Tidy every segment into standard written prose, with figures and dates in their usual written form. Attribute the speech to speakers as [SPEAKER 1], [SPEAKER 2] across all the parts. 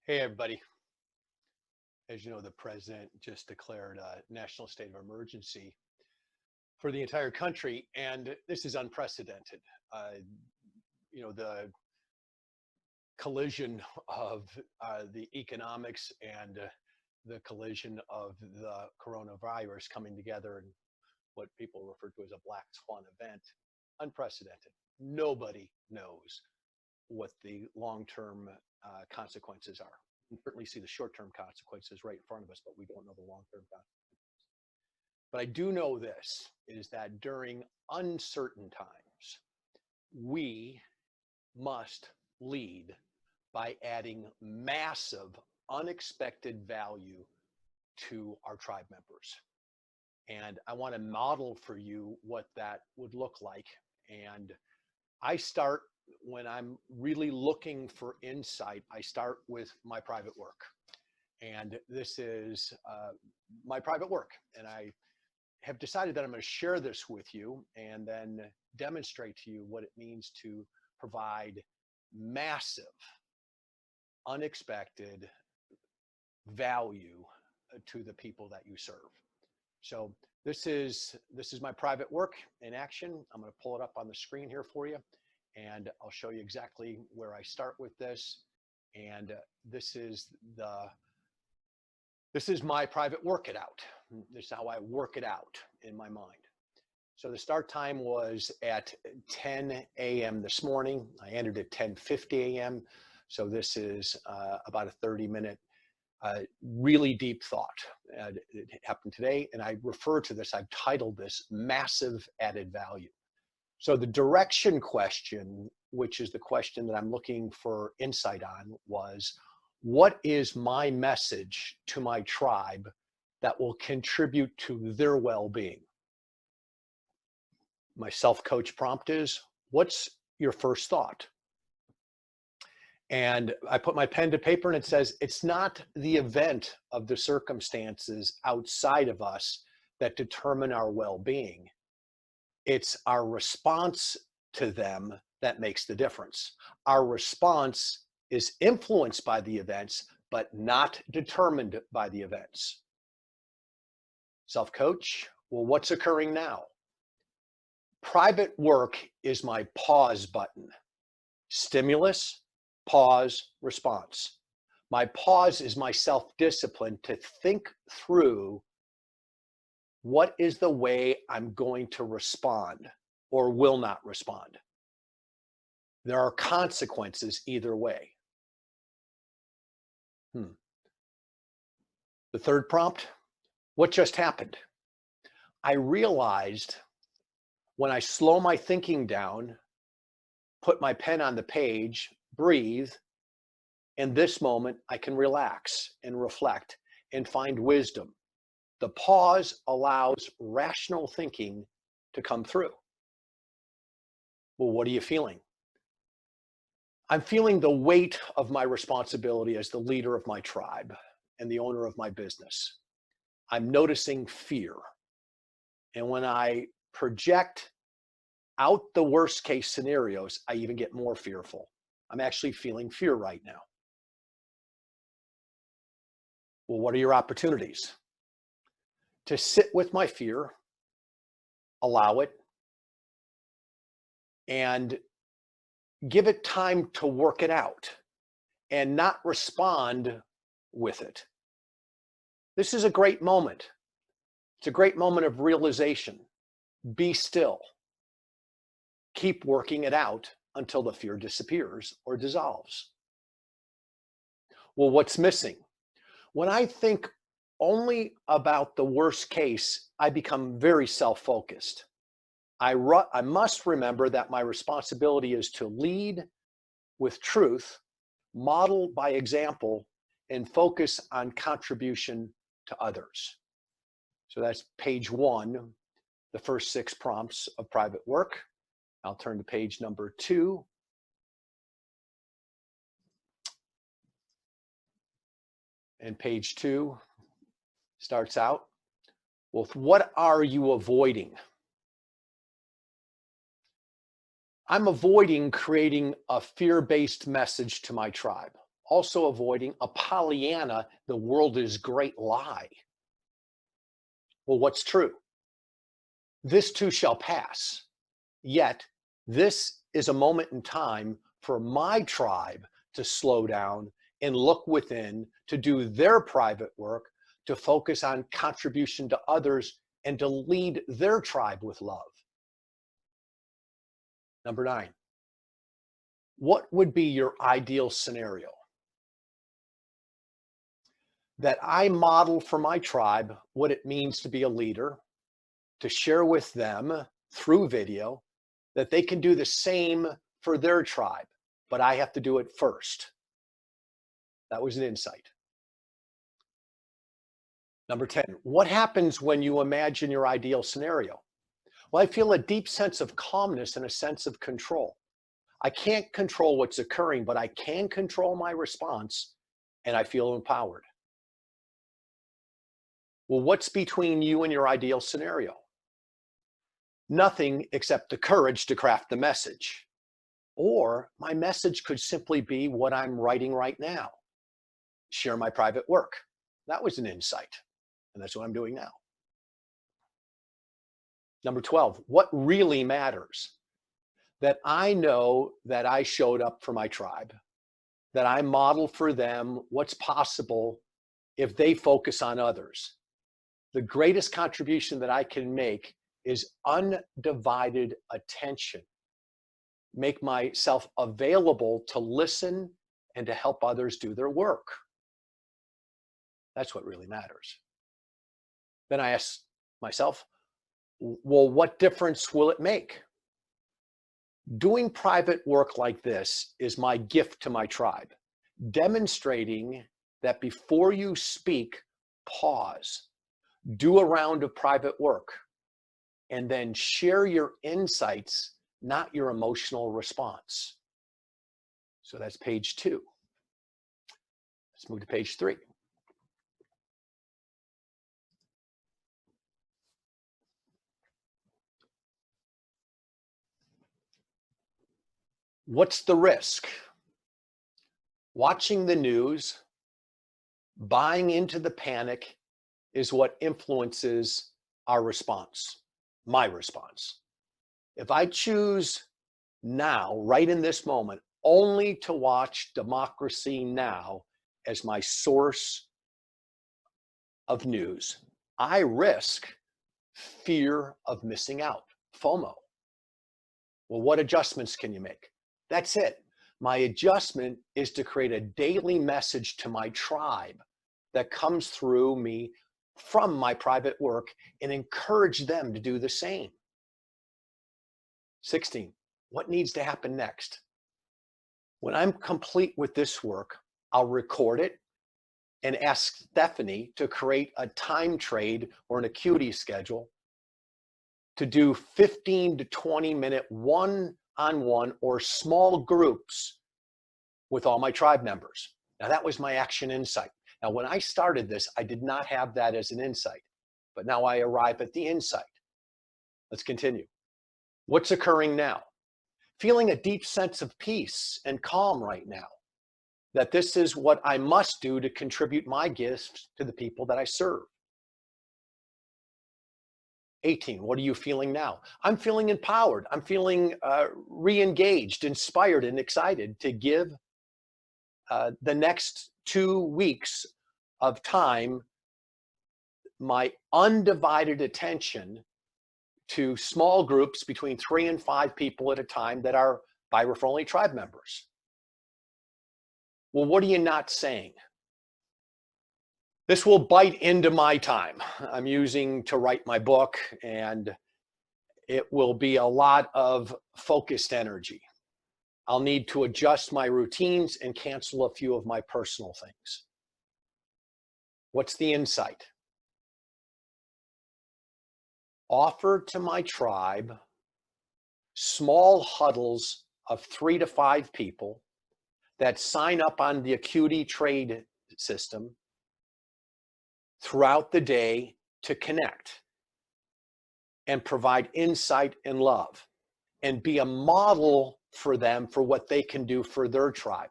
[SPEAKER 1] Hey, everybody. As you know, the president just declared a national state of emergency for the entire country, and this is unprecedented. Uh, the collision of the economics and the collision of the coronavirus coming together in what people refer to as a black swan event, unprecedented. Nobody knows what the long-term consequences are. We certainly see the short-term consequences right in front of us, but we don't know the long-term consequences. But I do know this, is that during uncertain times, we must lead by adding massive, unexpected value to our tribe members. And I want to model for you what that would look like. And I start when I'm really looking for insight, I start with my private work. And this is my private work. And I have decided that I'm going to share this with you and then demonstrate to you what it means to provide massive, unexpected value to the people that you serve. So this is my private work in action. I'm going to pull it up on the screen here for you, and I'll show you exactly where I start with this. And this is my private work it out. This is how I work it out in my mind. So the start time was at 10 a.m. this morning. I ended at 10:50 a.m. So this is about a 30-minute really deep thought. It happened today, and I refer to this, I've titled this Massive Added Value. So the direction question, which is the question that I'm looking for insight on, was what is my message to my tribe that will contribute to their well-being? My self-coach prompt is, what's your first thought? And I put my pen to paper and it says, it's not the event of the circumstances outside of us that determine our well-being. It's our response to them that makes the difference. Our response is influenced by the events, but not determined by the events. Self-coach, well, what's occurring now? Private work is my pause button. Stimulus, pause, response. My pause is my self-discipline to think through what is the way I'm going to respond or will not respond. There are consequences either way. The third prompt, what just happened? I realized when I slow my thinking down, put my pen on the page, breathe, in this moment, I can relax and reflect and find wisdom. The pause allows rational thinking to come through. Well, what are you feeling? I'm feeling the weight of my responsibility as the leader of my tribe and the owner of my business. I'm noticing fear. And when I project out the worst case scenarios, I even get more fearful. I'm actually feeling fear right now. Well, what are your opportunities? To sit with my fear, allow it, and give it time to work it out and not respond with it. This is a great moment. It's a great moment of realization. Be still. Keep working it out until the fear disappears or dissolves. Well, what's missing? When I think only about the worst case, I become very self-focused. I must remember that my responsibility is to lead with truth, model by example, and focus on contribution to others. So that's page 1, the first 6 prompts of private work. I'll turn to page number 2. And page 2 starts out with, what are you avoiding? I'm avoiding creating a fear-based message to my tribe. also avoiding a Pollyanna, the world is great lie. Well, what's true? This too shall pass. Yet, this is a moment in time for my tribe to slow down and look within, to do their private work, to focus on contribution to others, and to lead their tribe with love. Number 9, what would be your ideal scenario? That I model for my tribe what it means to be a leader, to share with them through video that they can do the same for their tribe, but I have to do it first. That was an insight. Number 10, what happens when you imagine your ideal scenario? Well, I feel a deep sense of calmness and a sense of control. I can't control what's occurring, but I can control my response, and I feel empowered. Well, what's between you and your ideal scenario? Nothing except the courage to craft the message. Or my message could simply be what I'm writing right now. Share my private work. That was an insight, and that's what I'm doing now. Number 12, what really matters? That I know that I showed up for my tribe, that I model for them what's possible if they focus on others. The greatest contribution that I can make is undivided attention. Make myself available to listen and to help others do their work. That's what really matters. Then I ask myself, well, what difference will it make? Doing private work like this is my gift to my tribe, demonstrating that before you speak, pause, do a round of private work, and then share your insights, not your emotional response. So that's page 2. Let's move to page 3. What's the risk? Watching the news, buying into the panic is what influences our response, my response. If I choose now, right in this moment, only to watch Democracy Now! As my source of news, I risk fear of missing out, FOMO. Well, what adjustments can you make? That's it. My adjustment is to create a daily message to my tribe that comes through me from my private work and encourage them to do the same. 16, what needs to happen next? When I'm complete with this work, I'll record it and ask Stephanie to create a time trade or an acuity schedule to do 15 to 20-minute one-on-one or small groups with all my tribe members. Now that was my action insight. Now when I started this, I did not have that as an insight, but now I arrive at the insight. Let's continue. What's occurring now? Feeling a deep sense of peace and calm right now, that this is what I must do to contribute my gifts to the people that I serve. 18, what are you feeling now? I'm feeling empowered. I'm feeling re-engaged, inspired, and excited to give the next 2 weeks of time my undivided attention to small groups between 3 and 5 people at a time that are By Referral Only tribe members. Well, what are you not saying? This will bite into my time I'm using to write my book, and it will be a lot of focused energy. I'll need to adjust my routines and cancel a few of my personal things. What's the insight? Offer to my tribe small huddles of 3 to 5 people that sign up on the Acuity trade system throughout the day to connect and provide insight and love and be a model for them for what they can do for their tribe.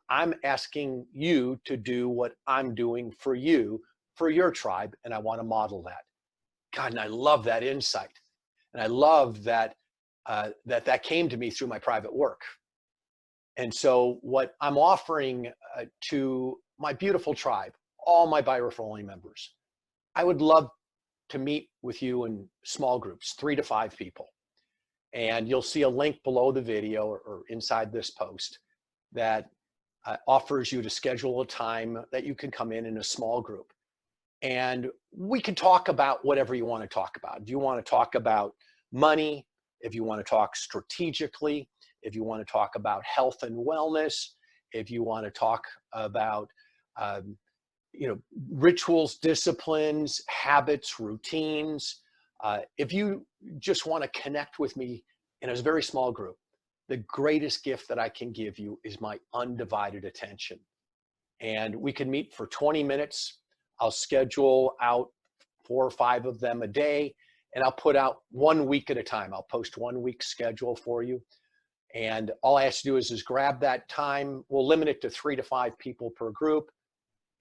[SPEAKER 1] I'm asking you to do what I'm doing for you, for your tribe, and I want to model that. God, and I love that insight. And I love that that came to me through my private work. And so what I'm offering to my beautiful tribe, all my By Referral Only members, I would love to meet with you in small groups, 3 to 5 people. And you'll see a link below the video or inside this post that offers you to schedule a time that you can come in a small group. And we can talk about whatever you want to talk about. Do you want to talk about money? If you want to talk strategically, if you want to talk about health and wellness, if you want to talk about rituals, disciplines, habits, routines, if you just want to connect with me in a very small group, the greatest gift that I can give you is my undivided attention. And we can meet for 20 minutes. I'll schedule out 4 or 5 of them a day, and I'll put out 1 week at a time. I'll post 1 week schedule for you. And all I have to do is grab that time. We'll limit it to 3 to 5 people per group.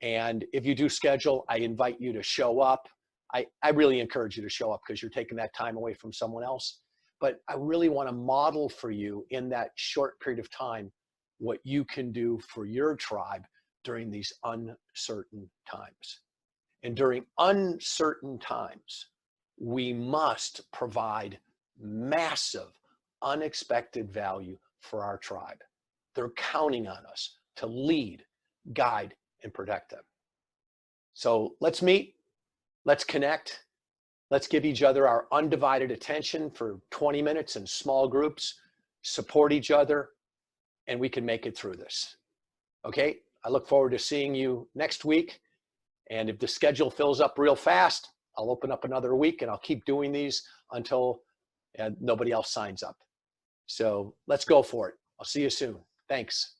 [SPEAKER 1] And if you do schedule, I invite you to show up. I really encourage you to show up because you're taking that time away from someone else. But I really want to model for you in that short period of time what you can do for your tribe during these uncertain times. And during uncertain times, we must provide massive, unexpected value for our tribe. They're counting on us to lead, guide, and protect them. So let's meet, let's connect, let's give each other our undivided attention for 20 minutes in small groups, support each other, and we can make it through this. Okay, I look forward to seeing you next week. And if the schedule fills up real fast, I'll open up another week and I'll keep doing these until nobody else signs up. So let's go for it. I'll see you soon. Thanks.